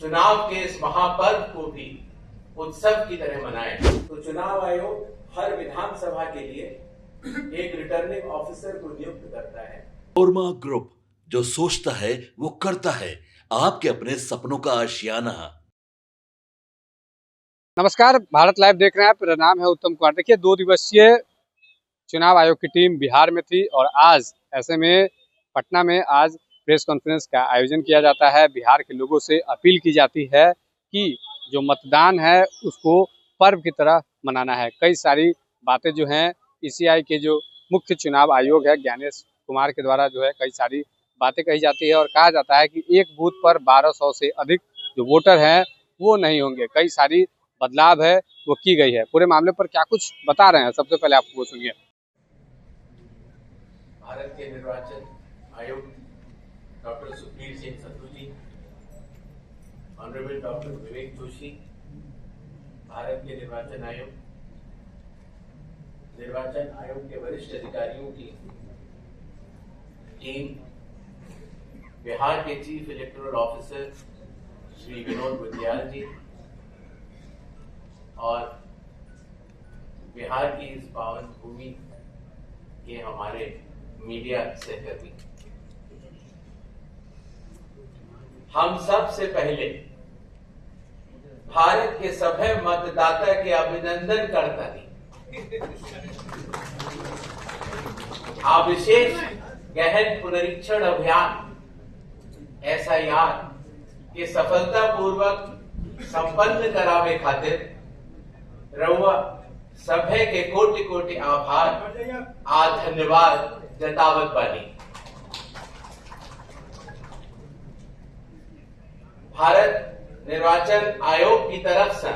चुनाव के इस महापर्व को भी उत्सव की तरह मनाएं। तो चुनाव आयोग हर विधानसभा के लिए एक रिटर्निंग ऑफिसर को नियुक्त करता है। ओरमा ग्रुप, जो सोचता है वो करता है, आपके अपने सपनों का आशियाना। नमस्कार, भारत लाइव देख रहे हैं। मेरा नाम है उत्तम कुमार। देखिए, 2 दिवसीय चुनाव आयोग की टीम बिहार में थी और आज ऐसे में पटना में आज प्रेस कॉन्फ्रेंस का आयोजन किया जाता है। बिहार के लोगों से अपील की जाती है कि जो मतदान है उसको पर्व की तरह मनाना है। कई सारी बातें जो हैं ईसीआई के जो मुख्य चुनाव आयोग है ज्ञानेश कुमार के द्वारा जो है कई सारी बातें कही जाती है और कहा जाता है कि एक बूथ पर 1200 से अधिक जो वोटर हैं वो नहीं होंगे। कई सारी बदलाव है वो की गई है। पूरे मामले पर क्या कुछ बता रहे हैं, सबसे पहले आपको वो सुनिए। भारत के निर्वाचन आयुक्त डॉक्टर सुखबीर सिंह संधू जी, ऑनरेबल डॉक्टर विवेक जोशी, भारत के निर्वाचन आयोग के वरिष्ठ अधिकारियों की टीम, बिहार के chief electoral officer Shri Vinod Budhiyal ji और बिहार की इस पावन भूमि के हमारे मीडिया सहकर्मी, हम सबसे पहले भारत के सभे मतदाता के अभिनंदन करता हूं। विशेष गहन पुनरीक्षण अभियान SIR के सफलतापूर्वक संपन्न करावे खातिर रउआ सभे के कोटि कोटि आभार आ धन्यवाद जतावत बानी। भारत निर्वाचन आयोग की तरफ से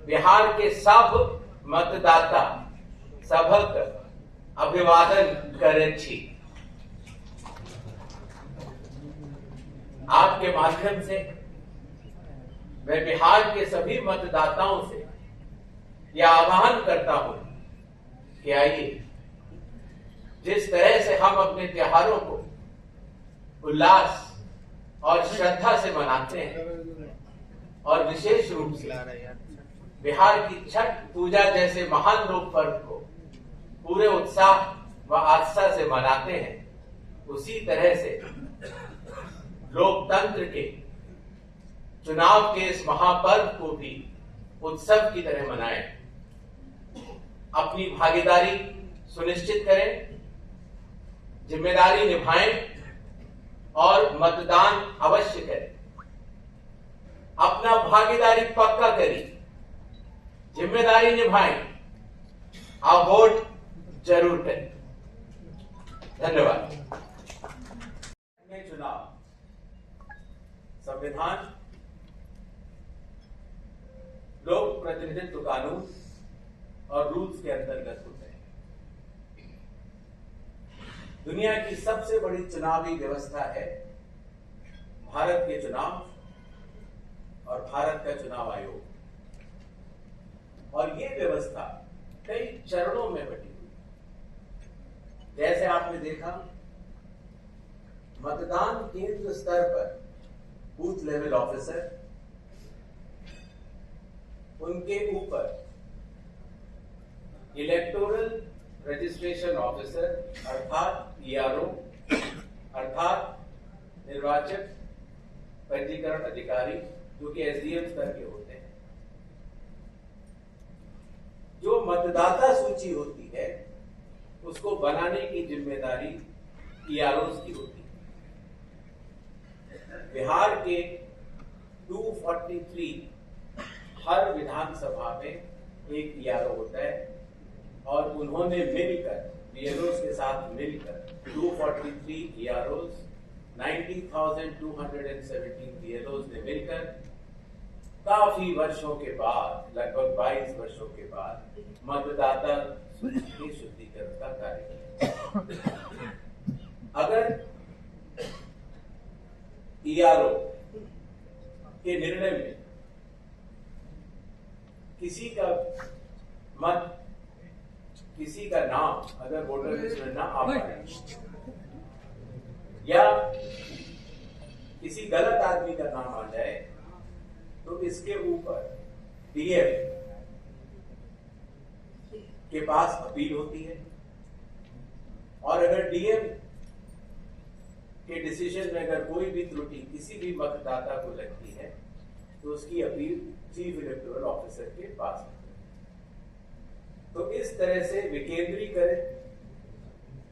बिहार के सब मतदाता सभक अभिवादन करे छी। आपके माध्यम से मैं बिहार के सभी मतदाताओं से यह आह्वान करता हूं कि आइए, जिस तरह से हम अपने त्योहारों को उल्लास और श्रद्धा से मनाते हैं और विशेष रूप से बिहार की छठ पूजा जैसे महान लोक पर्व को पूरे उत्साह व आस्था से मनाते हैं, उसी तरह से लोकतंत्र के चुनाव के इस महापर्व को भी उत्सव की तरह मनाएं। अपनी भागीदारी सुनिश्चित करें, जिम्मेदारी निभाएं और मतदान अवश्य करें। अपना भागीदारी पक्का करें, जिम्मेदारी निभाएं और वोट जरूर करें। धन्यवाद। चुनाव संविधान, लोक प्रतिनिधित्व कानून और रूल्स के अंतर्गत होते हैं। दुनिया की सबसे बड़ी चुनावी व्यवस्था है भारत के चुनाव और भारत का चुनाव आयोग, और ये व्यवस्था कई चरणों में बटी हुई। जैसे आपने देखा, मतदान केंद्र स्तर पर बूथ लेवल ऑफिसर, उनके ऊपर इलेक्टोरल रजिस्ट्रेशन ऑफिसर अर्थात ERO अर्थात निर्वाचक पंजीकरण अधिकारी, जो कि SDM स्तर के होते हैं। जो मतदाता सूची होती है उसको बनाने की जिम्मेदारी EROs की होती है। बिहार के 243 हर विधानसभा में एक ERO होता है और उन्होंने मिलकर BLOs के साथ मिलकर 243 EROs, 90,217 BLOs ने मिलकर काफी वर्षों के बाद, लगभग 22 वर्षों के बाद, मतदाता सूची के शुद्धिकरण का कार्य किया। अगर ERO के निर्णय में किसी का मत, किसी का नाम अगर वोटर लिस्ट में ना आ पाए या किसी गलत आदमी का नाम आ जाए तो इसके ऊपर डीएम के पास अपील होती है, और अगर डीएम के डिसीजन में अगर कोई भी त्रुटि किसी भी मतदाता को लगती है तो उसकी अपील चीफ इलेक्टोरल ऑफिसर के पास होती है। तो इस तरह से विकेंद्रीकृत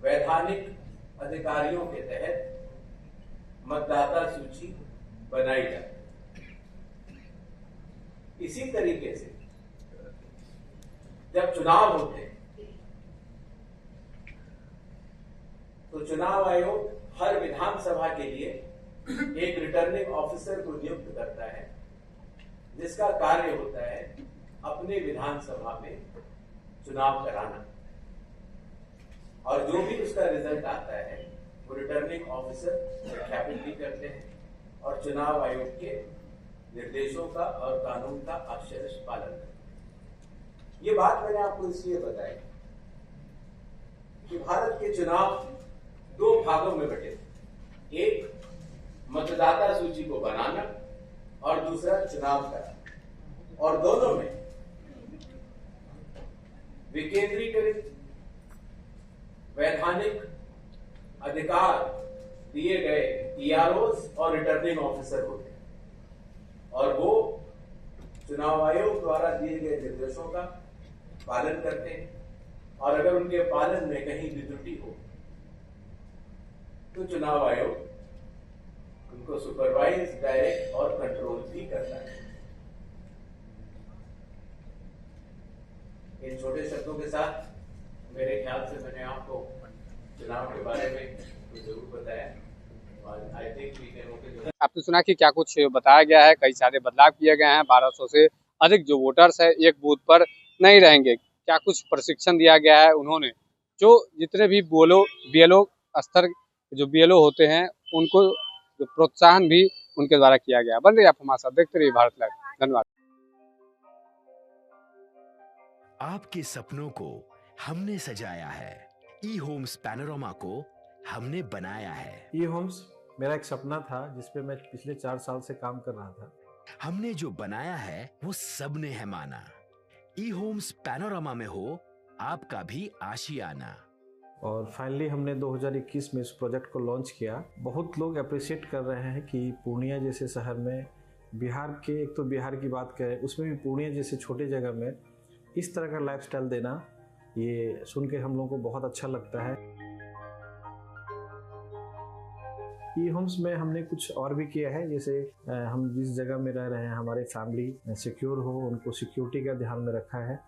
वैधानिक अधिकारियों के तहत मतदाता सूची बनाई जाती है। इसी तरीके से जब चुनाव होते हैं तो चुनाव आयोग हर विधानसभा के लिए एक रिटर्निंग ऑफिसर को नियुक्त करता है, जिसका कार्य होता है अपने विधानसभा में चुनाव कराना, और जो भी उसका रिजल्ट आता है वो रिटर्निंग ऑफिसर सत्यापित भी करते हैं और चुनाव आयोग के निर्देशों का और कानून का अक्षरश पालन करते हैं। ये बात मैंने आपको इसलिए बताई कि भारत के चुनाव दो भागों में बटे, एक मतदाता सूची को बनाना और दूसरा चुनाव कराना, और दोनों में विकेंद्रीकृत वैधानिक अधिकार दिए गए ईआरओस और रिटर्निंग ऑफिसर होते हैं, और वो चुनाव आयोग द्वारा दिए गए निर्देशों का पालन करते हैं, और अगर उनके पालन में कहीं भी त्रुटि हो तो चुनाव आयोग उनको सुपरवाइज, डायरेक्ट और कंट्रोल भी करता है। इन छोटे शब्दों के साथ मेरे ख्याल से मैंने आपको चुनाव के बारे में तो जरूर बताया, और आई थिंक आपने सुना कि क्या कुछ बताया गया है, कई सारे बदलाव किए गए हैं। 1200 से अधिक जो वोटर्स है एक बूथ पर नहीं रहेंगे, क्या कुछ प्रशिक्षण दिया गया है। उन्होंने जो जितने भी बीएलओ स्तर जो बीएलओ होते हैं उनको जो प्रोत्साहन भी उनके द्वारा किया गया। बन रही आप हमारे साथ देखते रहिए भारत लाइव। धन्यवाद। आपके सपनों को हमने सजाया है, ई होम्स पैनोरमा को हमने बनाया है। ई होम्स मेरा एक सपना था जिसपे मैं पिछले 4 साल से काम कर रहा था। हमने जो बनाया है वो सबने है माना। ई होम्स पैनोरमा में हो आपका भी आशियाना। और फाइनली हमने 2021 में इस प्रोजेक्ट को लॉन्च किया। बहुत लोग अप्रिशिएट कर रहे हैं कि पूर्णिया जैसे शहर में, बिहार के, एक तो बिहार की बात करें उसमें भी पूर्णिया जैसे छोटे जगह में इस तरह का लाइफस्टाइल देना, ये सुन के हम लोगों को बहुत अच्छा लगता है। ई होम्स में हमने कुछ और भी किया है, जैसे हम जिस जगह में रह रहे हैं हमारे फैमिली सिक्योर हो, उनको सिक्योरिटी का ध्यान में रखा है।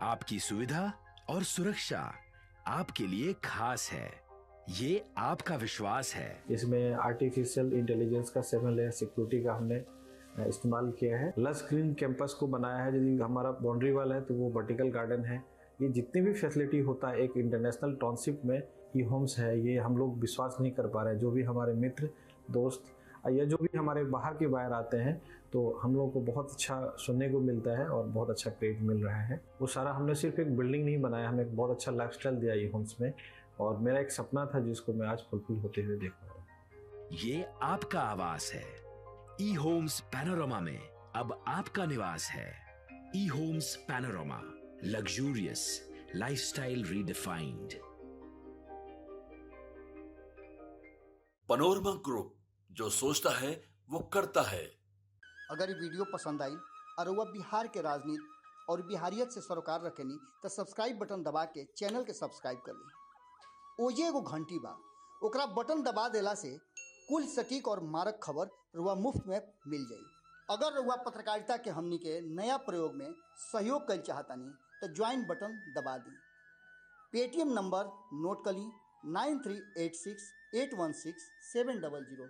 आपकी सुविधा और सुरक्षा आपके लिए खास है, ये आपका विश्वास है। इसमें आर्टिफिशियल इंटेलिजेंस का 7 लेयर सिक्योरिटी का हमने इस्तेमाल किया है। लस ग्रीन कैंपस को बनाया है, यदि हमारा बाउंड्री वाल है तो वो वर्टिकल गार्डन है। ये जितनी भी फैसिलिटी होता है एक इंटरनेशनल टाउनशिप में ई होम्स है, ये हम लोग विश्वास नहीं कर पा रहे हैं। जो भी हमारे मित्र दोस्त या जो भी हमारे बाहर के बाहर आते हैं तो हम लोगों को बहुत अच्छा सुनने को मिलता है और बहुत अच्छा क्रेडिट मिल रहा है। वो सारा हमने सिर्फ एक बिल्डिंग नहीं बनाया, हमें एक बहुत अच्छा लाइफस्टाइल दिया ई होम्स में, और मेरा एक सपना था जिसको मैं आज फुलफिल होते हुए देख पा रहा हूँ। ये आपका आवास है। ई होम्स पैनोरमा में अब आपका निवास है। E homes Panorama, luxurious lifestyle redefined. Panorama group, जो सोचता है वो करता है। अगर ये वीडियो पसंद आई और वह बिहार के राजनीति और बिहारियत से सरोकार रखेनी तो सब्सक्राइब बटन दबा के चैनल के सब्सक्राइब कर ली। ओजे एगो घंटी बा, ओकरा बटन दबा देला से कुल सटीक और मारक खबर रुआ मुफ्त में मिल जाई। अगर रुआ पत्रकारिता के हमनी के नया प्रयोग में सहयोग कर चाहतानी तो ज्वाइन बटन दबा दी। पेटीएम नंबर नोट कर ली 9386 816 700।